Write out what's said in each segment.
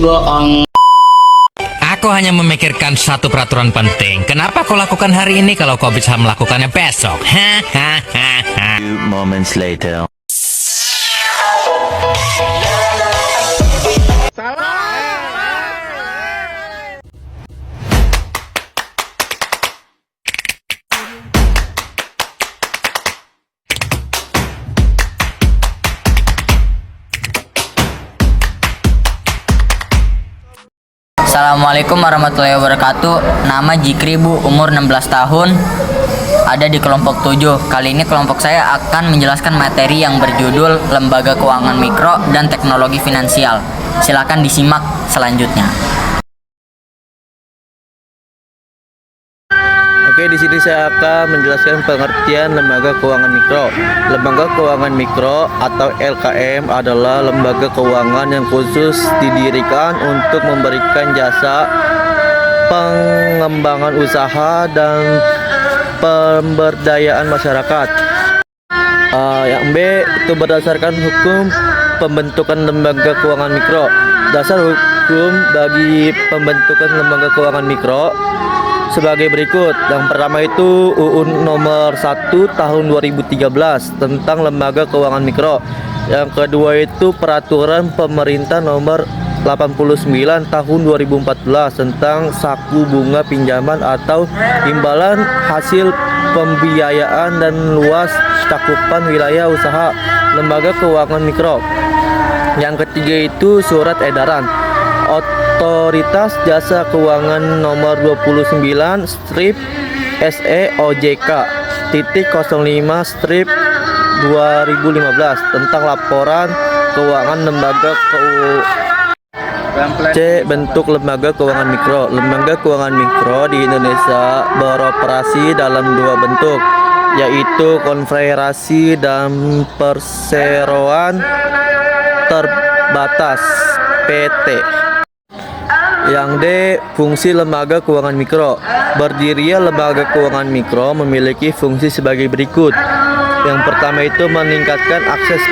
bohong. Aku hanya memikirkan satu peraturan penting. Kenapa kau lakukan hari ini kalau kau bisa melakukannya besok? Hahaha. Few moments later. Assalamualaikum warahmatullahi wabarakatuh. Nama Jikri Bu, umur 16 tahun. Ada di kelompok 7. Kali ini kelompok saya akan menjelaskan materi yang berjudul Lembaga Keuangan Mikro dan Teknologi Finansial. Silakan disimak selanjutnya. Oke, di sini saya akan menjelaskan pengertian lembaga keuangan mikro. Lembaga keuangan mikro atau LKM adalah lembaga keuangan yang khusus didirikan untuk memberikan jasa pengembangan usaha dan pemberdayaan masyarakat. Yang B itu berdasarkan hukum pembentukan lembaga keuangan mikro. Dasar hukum bagi pembentukan lembaga keuangan mikro sebagai berikut. Yang pertama itu UU nomor 1 tahun 2013 tentang lembaga keuangan mikro. Yang kedua itu peraturan pemerintah nomor 89 tahun 2014 tentang saku bunga pinjaman atau imbalan hasil pembiayaan dan luas cakupan wilayah usaha lembaga keuangan mikro. Yang ketiga itu surat edaran Otoritas Jasa Keuangan nomor 29 strip SEOJK titik 05 strip 2015 tentang laporan keuangan lembaga C. Bentuk lembaga keuangan mikro. Lembaga keuangan mikro di Indonesia beroperasi dalam dua bentuk, yaitu konfederasi dan perseroan terbatas PT. Yang D. Fungsi lembaga keuangan mikro. Berdirinya lembaga keuangan mikro memiliki fungsi sebagai berikut. Yang pertama itu meningkatkan akses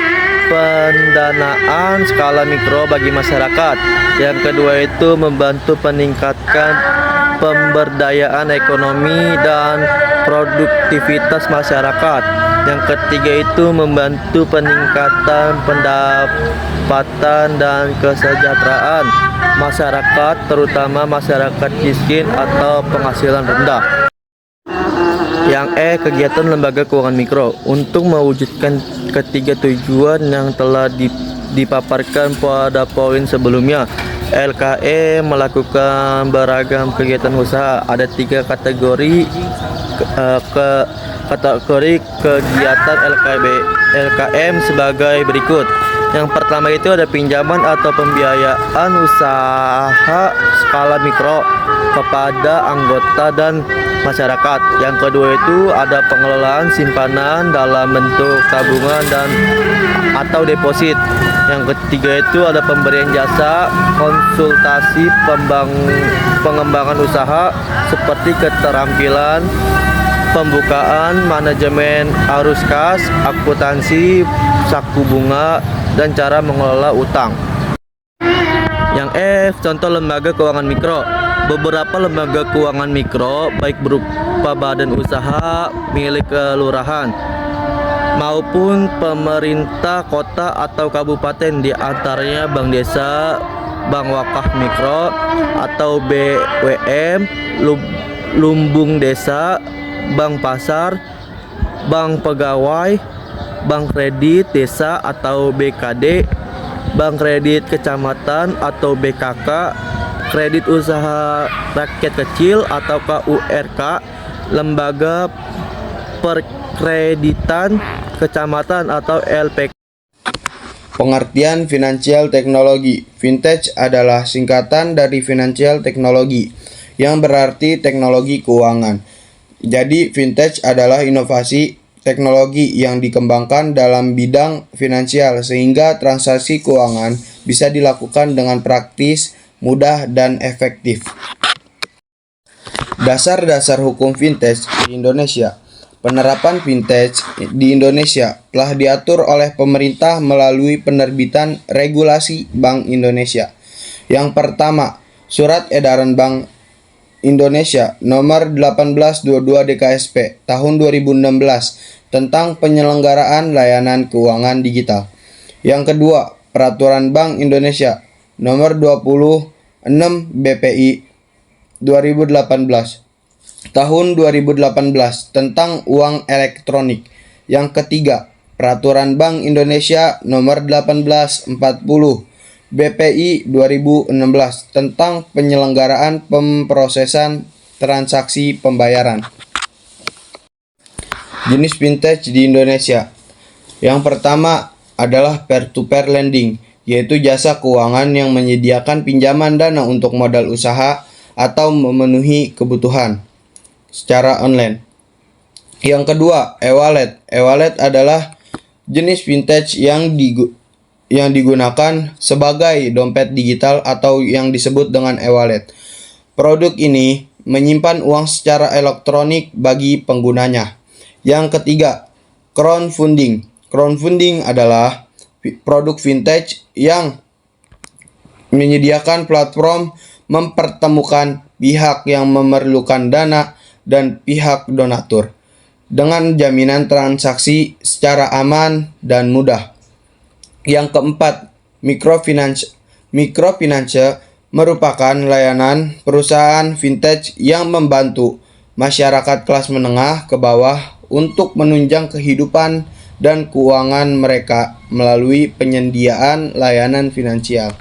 pendanaan skala mikro bagi masyarakat. Yang kedua itu membantu peningkatkan pemberdayaan ekonomi dan produktivitas masyarakat. Yang ketiga itu membantu peningkatan pendapatan dan kesejahteraan masyarakat, terutama masyarakat miskin atau penghasilan rendah. Yang E. Kegiatan lembaga keuangan mikro. Untuk mewujudkan ketiga tujuan yang telah dipaparkan pada poin sebelumnya, LKM melakukan beragam kegiatan usaha. Ada tiga kategori kategori kegiatan LKM sebagai berikut. Yang pertama itu ada pinjaman atau pembiayaan usaha skala mikro kepada anggota dan masyarakat. Yang kedua itu ada pengelolaan simpanan dalam bentuk tabungan dan atau deposit. Yang ketiga itu ada pemberian jasa konsultasi pengembangan usaha seperti keterampilan pembukaan, manajemen arus kas, akuntansi, saku bunga, dan cara mengelola utang. Yang F, contoh lembaga keuangan mikro. Beberapa lembaga keuangan mikro baik berupa badan usaha milik kelurahan maupun pemerintah kota atau kabupaten, di antaranya Bank Desa, Bank Wakaf Mikro atau BWM, Lumbung Desa, Bank Pasar, Bank Pegawai, Bank Kredit Desa atau BKD, Bank Kredit Kecamatan atau BKK, Kredit Usaha Rakyat Kecil atau KURK, Lembaga Perkreditan Kecamatan atau LPK. Pengertian Financial Technology. Fintech adalah singkatan dari Financial Technology, yang berarti teknologi keuangan. Jadi, fintech adalah inovasi teknologi yang dikembangkan dalam bidang finansial sehingga transaksi keuangan bisa dilakukan dengan praktis, mudah, dan efektif. Dasar-dasar hukum fintech di Indonesia. Penerapan fintech di Indonesia telah diatur oleh pemerintah melalui penerbitan regulasi Bank Indonesia. Yang pertama, Surat Edaran Bank Indonesia Nomor 1822 DKSP Tahun 2016 tentang penyelenggaraan layanan keuangan digital. Yang kedua, Peraturan Bank Indonesia Nomor 26 BPI 2018 Tahun 2018 tentang uang elektronik. Yang ketiga, Peraturan Bank Indonesia Nomor 1840 BPI 2016 tentang penyelenggaraan pemrosesan transaksi pembayaran. Jenis fintech di Indonesia. Yang pertama adalah peer-to-peer lending, yaitu jasa keuangan yang menyediakan pinjaman dana untuk modal usaha atau memenuhi kebutuhan secara online. Yang kedua, e-wallet. E-wallet adalah jenis fintech yang digunakan sebagai dompet digital atau yang disebut dengan e-wallet. Produk ini menyimpan uang secara elektronik bagi penggunanya. Yang ketiga, crowdfunding. Crowdfunding adalah produk fintech yang menyediakan platform mempertemukan pihak yang memerlukan dana dan pihak donatur dengan jaminan transaksi secara aman dan mudah. Yang keempat, microfinance. Microfinance merupakan layanan perusahaan fintech yang membantu masyarakat kelas menengah ke bawah untuk menunjang kehidupan dan keuangan mereka melalui penyediaan layanan finansial.